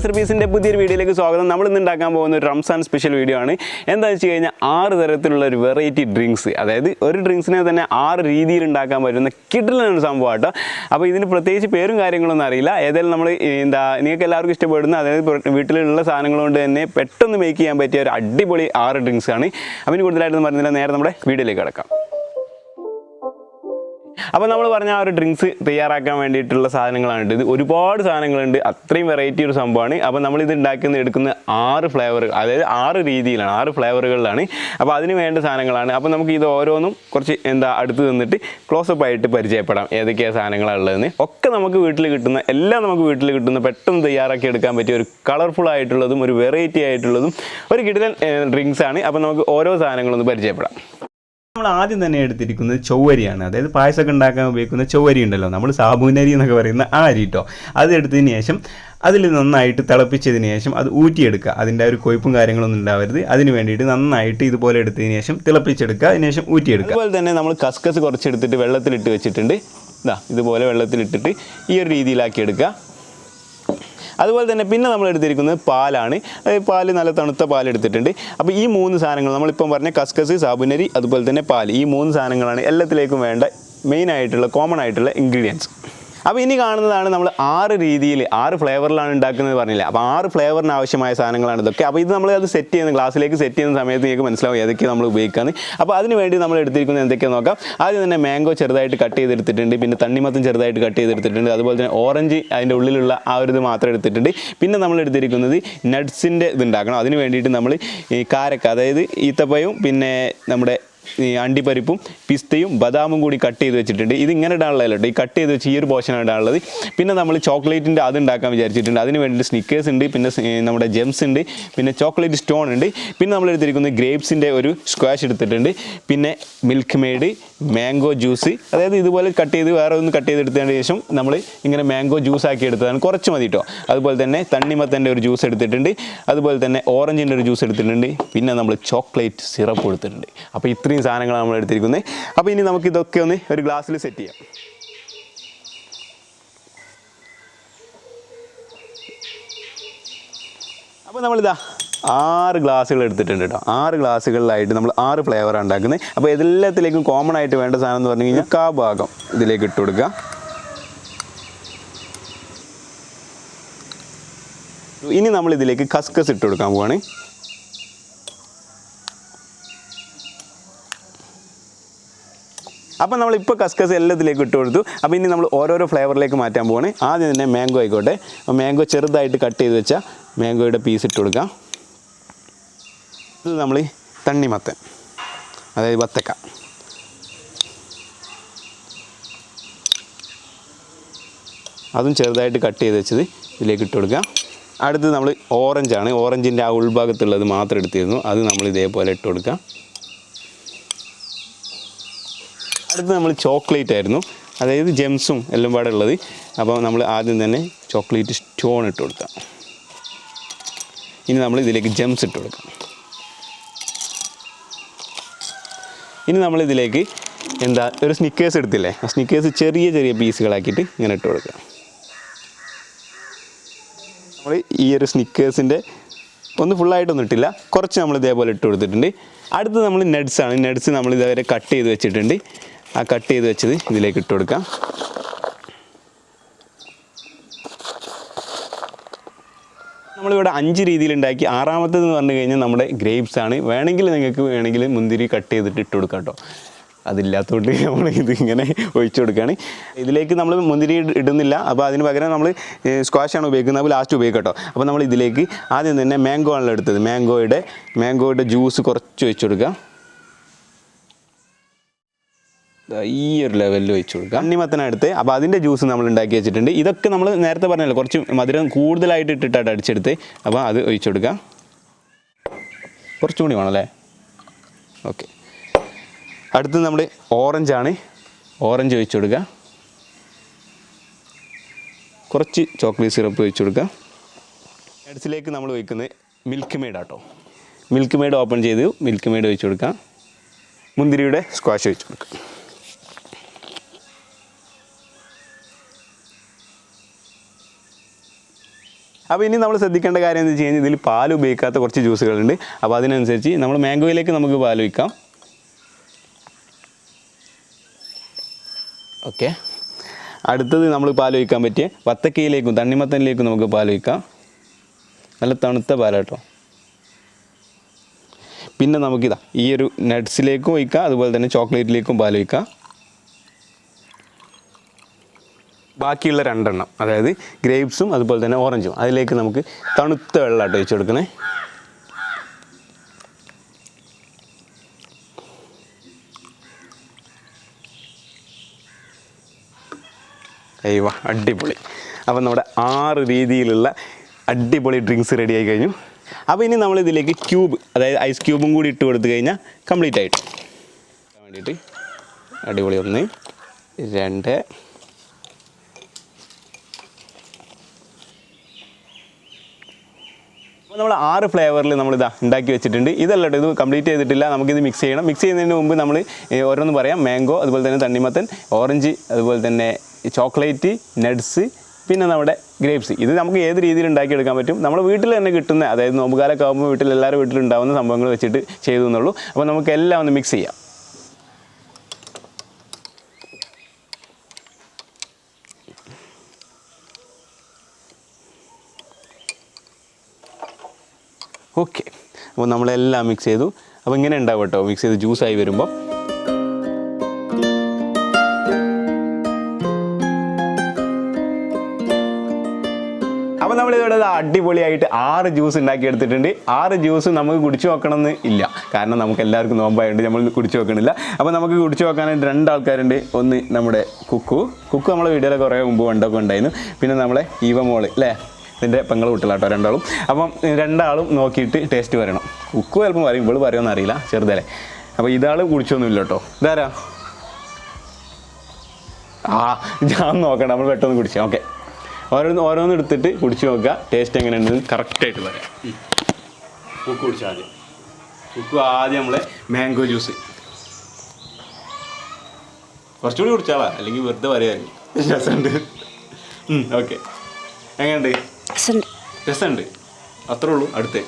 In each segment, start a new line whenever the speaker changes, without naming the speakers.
റെസിപ്പീസിൻ്റെ പുതിയൊരു വീഡിയോയിലേക്ക് സ്വാഗതം. നമ്മൾ ഇന്ന് ഉണ്ടാക്കാൻ പോകുന്ന ഒരു റംസാൻ സ്പെഷ്യൽ വീഡിയോ ആണ്. എന്താണെന്ന് വെച്ച് കഴിഞ്ഞാൽ 6 തരത്തിലുള്ള ഒരു വെറൈറ്റി ഡ്രിങ്ക്സ്, അതായത് ഒരു ഡ്രിങ്ക്സിനെ തന്നെ 6 രീതിയിൽ ഉണ്ടാക്കാൻ പറ്റുന്ന കിടിലൻ സംഭവം കേട്ടോ. അപ്പോൾ ഇതിന് പ്രത്യേകിച്ച് പേരും കാര്യങ്ങളൊന്നും അറിയില്ല. ഏതായാലും നമ്മൾ നിങ്ങൾക്ക് എല്ലാവർക്കും ഇഷ്ടപ്പെടുന്ന, അതായത് വീട്ടിലുള്ള സാധനങ്ങൾ കൊണ്ട് തന്നെ പെട്ടെന്ന് മേക്ക് ചെയ്യാൻ പറ്റിയ ഒരു അടിപൊളി 6 ഡ്രിങ്ക്സ് ആണ്. അതിന് കൂടുതലായിട്ടൊന്നും പറഞ്ഞില്ല, നേരെ നമ്മുടെ വീഡിയോയിലേക്ക് കിടക്കാം. അപ്പോൾ നമ്മൾ പറഞ്ഞ ആ ഒരു ഡ്രിങ്ക്സ് തയ്യാറാക്കാൻ വേണ്ടിയിട്ടുള്ള സാധനങ്ങളാണ് ഇത്. ഒരുപാട് സാധനങ്ങളുണ്ട്, അത്രയും വെറൈറ്റി ഒരു സംഭവമാണ്. അപ്പോൾ നമ്മളിത് എടുക്കുന്ന 6 ഫ്ലേവർ, അതായത് 6 രീതിയിലാണ്, 6 ഫ്ലേവറുകളിലാണ്. അപ്പോൾ അതിന് വേണ്ട സാധനങ്ങളാണ്. അപ്പോൾ നമുക്ക് ഇത് ഓരോന്നും കുറച്ച് അടുത്ത് നിന്നിട്ട് ക്ലോസപ്പ് ആയിട്ട് പരിചയപ്പെടാം ഏതൊക്കെയാണ് സാധനങ്ങളാണ് ഉള്ളതെന്ന്. ഒക്കെ നമുക്ക് വീട്ടിൽ കിട്ടുന്ന, എല്ലാം നമുക്ക് വീട്ടിൽ കിട്ടുന്ന, പെട്ടെന്ന് തയ്യാറാക്കി എടുക്കാൻ പറ്റിയ ഒരു കളർഫുൾ ആയിട്ടുള്ളതും ഒരു വെറൈറ്റി ആയിട്ടുള്ളതും ഒരു കിടിലൻ ഡ്രിങ്ക്സ് ആണ്. അപ്പോൾ നമുക്ക് ഓരോ സാധനങ്ങളൊന്ന് പരിചയപ്പെടാം. നമ്മൾ ആദ്യം തന്നെ എടുത്തിരിക്കുന്നത് ചൊവ്വരിയാണ്. അതായത് പായസമൊക്കെ ഉണ്ടാക്കാൻ ഉപയോഗിക്കുന്ന ചൊവ്വരി ഉണ്ടല്ലോ, നമ്മൾ സാബൂനരി എന്നൊക്കെ പറയുന്ന ആ അരി കേട്ടോ. അത് എടുത്തതിന് ശേഷം അതിൽ നന്നായിട്ട് തിളപ്പിച്ചതിന് ശേഷം അത് ഊറ്റിയെടുക്കുക. അതിൻ്റെ ഒരു കൊഴുപ്പും കാര്യങ്ങളൊന്നും ഉണ്ടാവരുത്. അതിന് വേണ്ടിയിട്ട് നന്നായിട്ട് ഇതുപോലെ എടുത്തതിന് ശേഷം തിളപ്പിച്ചെടുക്കുക, അതിന് ശേഷം ഊറ്റിയെടുക്കുക. അതുപോലെ തന്നെ നമ്മൾ കസ്കസ് കുറച്ചെടുത്തിട്ട് വെള്ളത്തിലിട്ട് വെച്ചിട്ടുണ്ട്. ഇതുപോലെ വെള്ളത്തിലിട്ടിട്ട് ഈ ഒരു രീതിയിലാക്കി എടുക്കുക. അതുപോലെ തന്നെ പിന്നെ നമ്മൾ എടുത്തിരിക്കുന്നത് പാലാണ്. പാല് നല്ല തണുത്ത പാൽ എടുത്തിട്ടുണ്ട്. അപ്പോൾ ഈ 3 സാധനങ്ങൾ നമ്മളിപ്പം പറഞ്ഞ കസ്കസ്, സാബുനരി, അതുപോലെ തന്നെ പാൽ, ഈ 3 സാധനങ്ങളാണ് എല്ലാത്തിലേക്കും വേണ്ട മെയിനായിട്ടുള്ള കോമൺ ആയിട്ടുള്ള ഇൻഗ്രീഡിയൻസ്. അപ്പോൾ ഇനി കാണുന്നതാണ് നമ്മൾ 6 രീതിയിൽ 6 ഫ്ലേവറിലാണ് ഉണ്ടാക്കുന്നത് പറഞ്ഞില്ല. അപ്പോൾ 6 ഫ്ലേവറിന് ആവശ്യമായ സാധനങ്ങളാണ് ഇതൊക്കെ. അപ്പോൾ ഇത് നമ്മൾ അത് സെറ്റ് ചെയ്യുന്ന, ഗ്ലാസ്സിലേക്ക് സെറ്റ് ചെയ്യുന്ന സമയത്ത് നിങ്ങൾക്ക് മനസ്സിലാവും ഏതൊക്കെ നമ്മൾ ഉപയോഗിക്കാമെന്ന്. അപ്പോൾ അതിന് വേണ്ടി നമ്മൾ എടുത്തിരിക്കുന്നത് എന്തൊക്കെയാണെന്ന് നോക്കാം. ആദ്യം തന്നെ മാംഗോ ചെറുതായിട്ട് കട്ട് ചെയ്തെടുത്തിട്ടുണ്ട്. പിന്നെ തണ്ണിമത്തൻ ചെറുതായിട്ട് കട്ട് ചെയ്തെടുത്തിട്ടുണ്ട്. അതുപോലെ തന്നെ ഓറഞ്ച് അതിൻ്റെ ഉള്ളിലുള്ള ആ ഒരു ഇത് മാത്രം എടുത്തിട്ടുണ്ട്. പിന്നെ നമ്മൾ എടുത്തിരിക്കുന്നത് നട്ട്സിൻ്റെ ഇതുണ്ടാക്കണം. അതിന് വേണ്ടിയിട്ട് നമ്മൾ ഈ കാരക്ക, അതായത് ഈത്തപ്പഴവും പിന്നെ നമ്മുടെ ഈ അണ്ടിപ്പരിപ്പും പിസ്തയും ബദാമും കൂടി കട്ട് ചെയ്ത് വെച്ചിട്ടുണ്ട്. ഇത് ഇങ്ങനെ ഇടാനുള്ളതല്ലോ കേട്ടോ, ഈ കട്ട് ചെയ്ത് വെച്ച് ഈ ഒരു പോർഷനാണ് ഇടാനുള്ളത്. പിന്നെ നമ്മൾ ചോക്ലേറ്റിൻ്റെ അത് ഉണ്ടാക്കാൻ വിചാരിച്ചിട്ടുണ്ട്. അതിന് വേണ്ടിയിട്ട് സ്നിക്കേഴ്സ് ഉണ്ട്, പിന്നെ നമ്മുടെ ജെംസ് ഉണ്ട്, പിന്നെ ചോക്ലേറ്റ് സ്റ്റോൺ ഉണ്ട്. പിന്നെ നമ്മൾ എടുത്തിരിക്കുന്നത് ഗ്രേപ്സിൻ്റെ ഒരു സ്ക്വാഷ് എടുത്തിട്ടുണ്ട്. പിന്നെ മിൽക്ക് മെയ്ഡ്, മാംഗോ ജ്യൂസ്, അതായത് ഇതുപോലെ കട്ട് ചെയ്ത് വേറെ ഒന്ന് കട്ട് ചെയ്തെടുത്തതിന് ശേഷം നമ്മൾ ഇങ്ങനെ മാംഗോ ജ്യൂസ് ആക്കി എടുത്തതാണ്, കുറച്ച് മതി കേട്ടോ. അതുപോലെ തന്നെ തണ്ണിമത്തൻ്റെ ഒരു ജ്യൂസ് എടുത്തിട്ടുണ്ട്. അതുപോലെ തന്നെ ഓറഞ്ചിൻ്റെ ഒരു ജ്യൂസ് എടുത്തിട്ടുണ്ട്. പിന്നെ നമ്മൾ ചോക്ലേറ്റ് സിറപ്പ് എടുത്തിട്ടുണ്ട്. അപ്പോൾ ഇത്രയും സാധനങ്ങളാണ് നമ്മൾ എടുത്തിരിക്കുന്നത്. അപ്പോൾ ഇനി നമുക്ക് ഇതൊക്കെ ഒന്ന് ഒരു ഗ്ലാസ്സിൽ സെറ്റ് ചെയ്യാം. അപ്പോൾ നമ്മളിതാ 6 ഗ്ലാസ്സുകൾ എടുത്തിട്ടുണ്ട് കേട്ടോ. 6 ഗ്ലാസ്സുകളിലായിട്ട് നമ്മൾ 6 ഫ്ലേവറാണ് ഉണ്ടാക്കുന്നത്. അപ്പോൾ എല്ലാത്തിലേക്കും കോമൺ ആയിട്ട് വേണ്ട സാധനം എന്ന് പറഞ്ഞു കഴിഞ്ഞാൽ ഭാഗം ഇതിലേക്ക് ഇട്ട് കൊടുക്കുക. ഇനി നമ്മൾ ഇതിലേക്ക് കസ്കസ് ഇട്ട് കൊടുക്കാൻ പോവാണ്. അപ്പോൾ നമ്മളിപ്പോൾ കസ്കസ് എല്ലാത്തിലേക്ക് ഇട്ട് കൊടുത്തു. അപ്പോൾ ഇനി നമ്മൾ ഓരോരോ ഫ്ലേവറിലേക്ക് മാറ്റാൻ പോവാണ്. ആദ്യം തന്നെ മാംഗോ ആയിക്കോട്ടെ. അപ്പോൾ മാംഗോ ചെറുതായിട്ട് കട്ട് ചെയ്ത് വെച്ചാൽ മാംഗോയുടെ പീസ് ഇട്ട് കൊടുക്കാം. ഇത് നമ്മൾ തണ്ണിമത്തൻ, അതായത് വത്തക്ക, അതും ചെറുതായിട്ട് കട്ട് ചെയ്ത് വെച്ചത് ഇതിലേക്ക് ഇട്ട് കൊടുക്കുക. അടുത്തത് നമ്മൾ ഓറഞ്ചാണ്. ഓറഞ്ചിൻ്റെ ആ ഉൾഭാഗത്തുള്ളത് മാത്രം എടുത്തിരുന്നു, അത് നമ്മൾ ഇതേപോലെ ഇട്ട് കൊടുക്കാം. അടുത്ത് നമ്മൾ ചോക്ലേറ്റ് ആയിരുന്നു, അതായത് ജെംസും എല്ലാം പാടെ ഉള്ളത്. അപ്പോൾ നമ്മൾ ആദ്യം തന്നെ ചോക്ലേറ്റ് സ്റ്റോൺ ഇട്ട് കൊടുക്കാം. ഇനി നമ്മൾ ഇതിലേക്ക് ജെംസ് ഇട്ട് കൊടുക്കാം. ഇനി നമ്മളിതിലേക്ക് ഒരു സ്നിക്കേഴ്സ് എടുത്തില്ലേ, ആ സ്നിക്കേഴ്സ് ചെറിയ ചെറിയ പീസുകളാക്കിയിട്ട് ഇങ്ങനെ ഇട്ട് കൊടുക്കുക. നമ്മൾ ഈ ഒരു സ്നിക്കേഴ്സിൻ്റെ ഒന്ന് ഫുള്ളായിട്ടൊന്നും ഇട്ടില്ല, കുറച്ച് നമ്മൾ ഇതേപോലെ ഇട്ട് കൊടുത്തിട്ടുണ്ട്. അടുത്ത് നമ്മൾ നട്ട്സാണ്. നട്ട്സ് നമ്മൾ ഇതേവരെ കട്ട് ചെയ്ത് വെച്ചിട്ടുണ്ട്. ആ കട്ട് ചെയ്ത് വെച്ചത് ഇതിലേക്ക് ഇട്ട് കൊടുക്കാം. നമ്മളിവിടെ 5 രീതിയിൽ ഉണ്ടാക്കി. 6ാമത്തേതെന്ന് പറഞ്ഞു കഴിഞ്ഞാൽ നമ്മുടെ ഗ്രേപ്സ് ആണ്. വേണമെങ്കിൽ മുന്തിരി കട്ട് ചെയ്തിട്ട് ഇട്ട് കൊടുക്കാം കേട്ടോ. അതില്ലാത്തതുകൊണ്ട് നമ്മൾ ഇതിങ്ങനെ ഒഴിച്ചു കൊടുക്കുകയാണ്. ഇതിലേക്ക് നമ്മൾ മുന്തിരി ഇടുന്നില്ല. അപ്പോൾ അതിന് പകരം നമ്മൾ സ്ക്വാഷാണ് ഉപയോഗിക്കുന്നത്. അപ്പോൾ ലാസ്റ്റ് ഉപയോഗിക്കാം കേട്ടോ. അപ്പോൾ നമ്മൾ ഇതിലേക്ക് ആദ്യം തന്നെ മാംഗോ ആണല്ലോ എടുത്തത്. മാംഗോയുടെ ജ്യൂസ് കുറച്ച് ഒഴിച്ചു കൊടുക്കുക. ഈ ഒരു ലെവലിൽ ഒഴിച്ചു കൊടുക്കുക. തണ്ണിമത്തനടുത്ത് അപ്പോൾ അതിൻ്റെ ജ്യൂസ് നമ്മൾ ഉണ്ടാക്കി വെച്ചിട്ടുണ്ട്. ഇതൊക്കെ നമ്മൾ നേരത്തെ പറഞ്ഞല്ലോ, കുറച്ച് മധുരം കൂടുതലായിട്ട് ഇട്ടിട്ടാണ് അടിച്ചെടുത്ത്. അപ്പോൾ അത് ഒഴിച്ചു കൊടുക്കുക. കുറച്ചും കൂടി വേണമല്ലേ? ഓക്കെ. അടുത്ത് നമ്മുടെ ഓറഞ്ചാണ്. ഓറഞ്ച് ഒഴിച്ചു കൊടുക്കുക. കുറച്ച് ചോക്ലേറ്റ് സിറപ്പ് ഒഴിച്ചു കൊടുക്കുക. നട്ട്സിലേക്ക് നമ്മൾ ഒഴിക്കുന്നത് മിൽക്ക് മെയ്ഡ് ആട്ടോ. മിൽക്ക് മെയ്ഡ് ഓപ്പൺ ചെയ്ത് മിൽക്ക് മെയ്ഡ് ഒഴിച്ചു കൊടുക്കുക. മുന്തിരിയുടെ സ്ക്വാഷ് ഒഴിച്ചു കൊടുക്കുക. അപ്പോൾ ഇനി നമ്മൾ ശ്രദ്ധിക്കേണ്ട കാര്യം എന്ന് വെച്ച് കഴിഞ്ഞാൽ ഇതിൽ പാൽ ഉപയോഗിക്കാത്ത കുറച്ച് ജ്യൂസുകളുണ്ട്. അപ്പോൾ അതിനനുസരിച്ച് നമ്മൾ മാംഗോയിലേക്ക് നമുക്ക് പാൽ ഒഴിക്കാം. ഓക്കെ, അടുത്തത് നമ്മൾ പാൽ ഒഴിക്കാൻ പറ്റിയ വത്തക്കയിലേക്കും തണ്ണിമത്തനിലേക്കും നമുക്ക് പാൽ ഒഴിക്കാം. നല്ല തണുത്ത പാലാട്ടോ. പിന്നെ നമുക്കിതാ ഈ ഒരു നട്ട്സിലേക്കും ഒഴിക്കാം, അതുപോലെ തന്നെ ചോക്ലേറ്റിലേക്കും പാൽ ഒഴിക്കാം. ബാക്കിയുള്ള 2 എണ്ണം, അതായത് ഗ്രേപ്സും അതുപോലെ തന്നെ ഓറഞ്ചും, അതിലേക്ക് നമുക്ക് തണുത്ത വെള്ളമായിട്ട് ഒഴിച്ച് കൊടുക്കണേ. അയ്യോ അടിപൊളി. അപ്പം നമ്മുടെ 6 രീതിയിലുള്ള അടിപൊളി ഡ്രിങ്ക്സ് റെഡി ആയി കഴിഞ്ഞു. അപ്പോൾ ഇനി നമ്മളിതിലേക്ക് ക്യൂബ്, അതായത് ഐസ് ക്യൂബും കൂടി ഇട്ട് കൊടുത്തു കഴിഞ്ഞാൽ കംപ്ലീറ്റ് ആയിട്ട് വേണ്ടിയിട്ട് അടിപൊളി. 1 2 അപ്പോൾ നമ്മൾ 6 ഫ്ലേവറിൽ നമ്മളിതാ ഉണ്ടാക്കി വെച്ചിട്ടുണ്ട്. ഇതല്ല കേട്ടോ, ഇത് കംപ്ലീറ്റ് ചെയ്തിട്ടില്ല. നമുക്കിത് മിക്സ് ചെയ്യണം. മിക്സ് ചെയ്യുന്നതിന് മുമ്പ് നമ്മൾ ഓരോന്ന് പറയാം. മാംഗോ, അതുപോലെ തന്നെ തണ്ണിമത്തൻ, ഓറഞ്ച്, അതുപോലെ തന്നെ ചോക്ലേറ്റ്, നട്ട്സ്, പിന്നെ നമ്മുടെ ഗ്രേപ്സ്. ഇത് നമുക്ക് ഏത് രീതിയിൽ ഉണ്ടാക്കിയെടുക്കാൻ പറ്റും. നമ്മൾ വീട്ടിൽ തന്നെ കിട്ടുന്ന, അതായത് നോമ്പുകാലൊക്കെ ആകുമ്പോൾ വീട്ടിൽ എല്ലാവരും വീട്ടിലുണ്ടാകുന്ന സംഭവങ്ങൾ വെച്ചിട്ട് ചെയ്തു എന്നുള്ളൂ. അപ്പോൾ നമുക്ക് എല്ലാം ഒന്ന് മിക്സ് ചെയ്യാം. ഓക്കെ, അപ്പോൾ നമ്മളെല്ലാം മിക്സ് ചെയ്തു. അപ്പോൾ ഇങ്ങനെ ഉണ്ടാവും കേട്ടോ, മിക്സ് ചെയ്ത് ജ്യൂസായി വരുമ്പോൾ. അപ്പോൾ നമ്മളിവിടെ അടിപൊളിയായിട്ട് 6 ജ്യൂസ് ഉണ്ടാക്കി എടുത്തിട്ടുണ്ട്. 6 ജ്യൂസ് നമുക്ക് കുടിച്ചു നോക്കണമെന്ന് ഇല്ല, കാരണം നമുക്ക് എല്ലാവർക്കും നോമ്പായതുകൊണ്ട് നമ്മൾ കുടിച്ചു നോക്കണില്ല. അപ്പോൾ നമുക്ക് കുടിച്ചു നോക്കാനായിട്ട് 2 ആൾക്കാരുണ്ട്. ഒന്ന് നമ്മുടെ കുക്കു നമ്മളെ വീഡിയോയിൽ കുറേ മുമ്പ് പണ്ടൊക്കെ ഉണ്ടായിരുന്നു. പിന്നെ നമ്മളെ ഈവമോള് അല്ലേ, ഇതിൻ്റെ പെങ്ങൾ വിട്ടില്ലാട്ടോ 2 ആളും. അപ്പം 2 ആളും നോക്കിയിട്ട് ടേസ്റ്റ് പറയണം. കുക്കു ചിലപ്പോൾ പറയും, ഇവള് പറയുമെന്ന് അറിയില്ല, ചെറുതല്ലേ. അപ്പോൾ ഇതാൾ കുടിച്ചൊന്നുമില്ല കേട്ടോ. ഇതാരാ? ഞാൻ നോക്കണം, നമ്മൾ പെട്ടെന്ന് കുടിച്ചാൽ. ഓക്കെ, ഓരോന്ന് എടുത്തിട്ട് കുടിച്ച് നോക്കുക, ടേസ്റ്റ് എങ്ങനെയുണ്ടെന്ന് കറക്റ്റായിട്ട് പറയാം. കുക്കു കുടിച്ചാൽ ആദ്യം. കുക്കു ആദ്യം നമ്മളെ മാംഗോ ജ്യൂസ് കുറച്ചുകൂടി കുടിച്ചാളാ, അല്ലെങ്കിൽ വെറുതെ പറയാമായിരുന്നു. രസമുണ്ട്. ഓക്കെ, എങ്ങനെയുണ്ട്? രസമുണ്ട്, അത്രേ ഉള്ളൂ. അടുത്ത്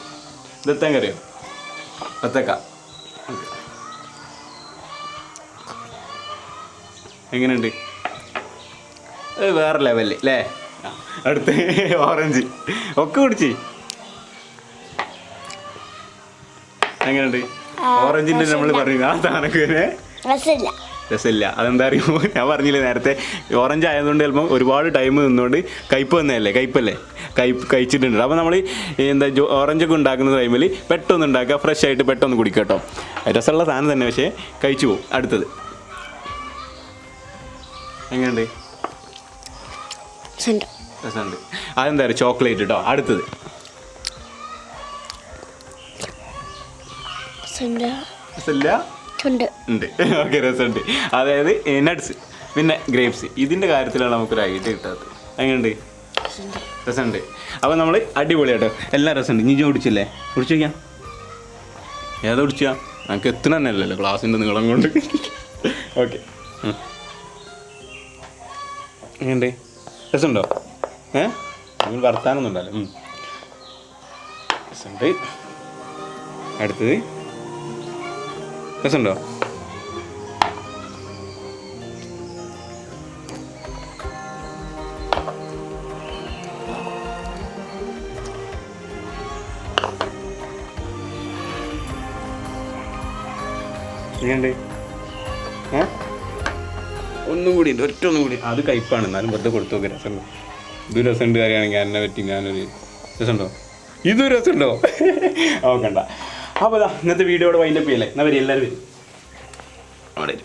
ഇതെത്താൻ കറിയോ? വത്തക്ക എങ്ങനെയുണ്ട്? വേറെ ലെവലിൽ അല്ലേ. അടുത്ത് ഓറഞ്ച് ഒക്കെ കുടിച്ച് എങ്ങനെയുണ്ട്? ഓറഞ്ചിൻ്റെ നമ്മൾ പറയുന്നത് ആ സാധനമൊക്കെ രസമില്ല. അതെന്താ അറിയുമോ, ഞാൻ പറഞ്ഞില്ലേ നേരത്തെ, ഓറഞ്ച് ആയതുകൊണ്ട് ചിലപ്പോൾ ഒരുപാട് ടൈം നിന്നുകൊണ്ട് കയ്പ്പ് വന്നതല്ലേ, കഴിച്ചിട്ടുണ്ട്. അപ്പോൾ നമ്മൾ എന്താ ഓറഞ്ചൊക്കെ ഉണ്ടാക്കുന്ന ടൈമിൽ പെട്ടെന്ന് ഉണ്ടാക്കുക, ഫ്രഷ് ആയിട്ട് പെട്ടെന്ന് കുടിക്കുക കേട്ടോ. രസമുള്ള സാധനം തന്നെ, പക്ഷേ കഴിച്ചു പോകും. അടുത്തത് എങ്ങനെയുണ്ട്? രസമുണ്ട്. അതെന്താ പറയുക, ചോക്ലേറ്റ് കേട്ടോ. അടുത്തത് ഉണ്ട്. ഓക്കെ, രസമുണ്ട്. അതായത് നട്ട്സ് പിന്നെ ഗ്രേപ്സ്, ഇതിൻ്റെ കാര്യത്തിലാണ് നമുക്കൊരു ഐഡിയ കിട്ടാത്തത്. എങ്ങനെയുണ്ട്? രസമുണ്ട്. അപ്പോൾ നമ്മൾ അടിപൊളിയാട്ടോ, എല്ലാം രസമുണ്ട്. ഇനി കുടിച്ചില്ലേ? കുടിച്ചു വയ്ക്കാം. ഏതാ കുടിച്ചാ? നമുക്ക് എത്തണ തന്നെ അല്ലല്ലോ ക്ലാസ്സിൻ്റെ നീളം കൊണ്ട്. ഓക്കെ, എങ്ങനെയുണ്ട്? രസമുണ്ടോ? നമ്മൾ വർത്താനൊന്നും ഉണ്ടല്ലോ. രസമുണ്ട്. അടുത്തത് രസമുണ്ടോ? എങ്ങനെയുണ്ട്? ഒന്നും കൂടി ഉണ്ട്, ഒന്നും കൂടി. അത് കയ്പ്പാണ്, എന്നാലും വെറുതെ കൊടുത്തു നോക്കി. രസമുണ്ടോ? ഇത് രസമുണ്ട് കാര്യമാണെങ്കിൽ എന്നെ പറ്റി ഞാനൊരു രസമുണ്ടോ? ഇതും രസമുണ്ടോ? നോക്കണ്ട. അപ്പോൾ ഇന്നത്തെ വീഡിയോയുടെ വൈൻഡപ്പ് ചെയ്യല്ലേ? എന്നാൽ വരി, എല്ലാവരും വരും അവിടെ.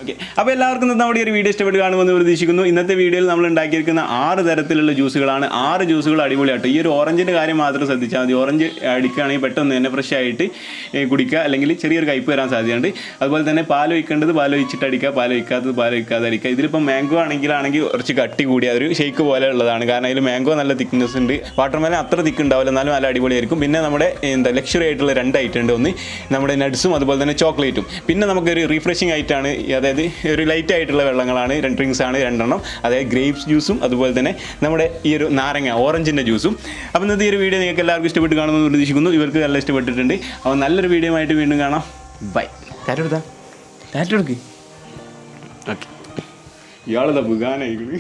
ഓക്കെ, അപ്പോൾ എല്ലാവർക്കും നമ്മുടെ ഒരു വീഡിയോ ഇഷ്ടപ്പെട്ട് കാണുമെന്ന് പ്രതീക്ഷിക്കുന്നു. ഇന്നത്തെ വീഡിയോയിൽ നമ്മൾ ഉണ്ടാക്കിയിരിക്കുന്ന 6 തരത്തിലുള്ള ജ്യൂസുകളാണ്. 6 ജ്യൂസുകൾ അടിപൊളിയാട്ടോ. ഈ ഒരു ഓറഞ്ചിൻ്റെ കാര്യം മാത്രം ശ്രദ്ധിച്ചാൽ മതി. ഓറഞ്ച് അടിക്കുകയാണെങ്കിൽ പെട്ടെന്ന് തന്നെ ഫ്രഷ് ആയിട്ട് കുടിക്കുക, അല്ലെങ്കിൽ ചെറിയൊരു കയ്പ്പ് വരാൻ സാധ്യതയുണ്ട്. അതുപോലെ തന്നെ പാൽ ഒഴിക്കേണ്ടത് പാൽ ഒഴിച്ചിട്ട് അടിക്കുക, പാൽ ഒഴിക്കാതെ അടിക്കുക. ഇതിലിപ്പോൾ മാംഗോ ആണെങ്കിൽ കുറച്ച് കട്ടി കൂടിയ ഒരു ഷേക്ക് പോലെ ഉള്ളതാണ്, കാരണം അതിൽ മാംഗോ നല്ല തിക്നെസ് ഉണ്ട്. വാട്ടർമെലൻ അത്ര തിക്ക് ഉണ്ടാവില്ല, എന്നാലും നല്ല അടിപൊളിയായിരിക്കും. പിന്നെ നമ്മുടെ ലക്ഷറി ആയിട്ടുള്ള 2 ഐറ്റം ഉണ്ട്. ഒന്ന് നമ്മുടെ നട്ട്സും അതുപോലെ തന്നെ ചോക്ലേറ്റും. പിന്നെ നമുക്കൊരു റീഫ്രഷിംഗ് ആയിട്ടാണ്, അതായത് അതായത് ഒരു ലൈറ്റ് ആയിട്ടുള്ള വെള്ളങ്ങളാണ്, ഡ്രിങ്ക്സ് ആണ് രണ്ടെണ്ണം. അതായത് ഗ്രേപ്സ് ജ്യൂസും അതുപോലെ തന്നെ നമ്മുടെ ഈ ഒരു നാരങ്ങ ഓറഞ്ചിൻ്റെ ജ്യൂസും. അപ്പോൾ ഇന്നത്തെ ഈ ഒരു വീഡിയോ നിങ്ങൾക്ക് എല്ലാവർക്കും ഇഷ്ടപ്പെട്ട് കാണുമെന്ന് പ്രതീക്ഷിക്കുന്നു. ഇവർക്ക് നല്ല ഇഷ്ടപ്പെട്ടിട്ടുണ്ട്. അപ്പോൾ നല്ലൊരു വീഡിയോ ആയിട്ട് വീണ്ടും കാണാം. ബൈ. ടാറ്റെടുക്ക്. ഓക്കെ, ഇയാളെന്താ ബുഗാനായിരിക്കും.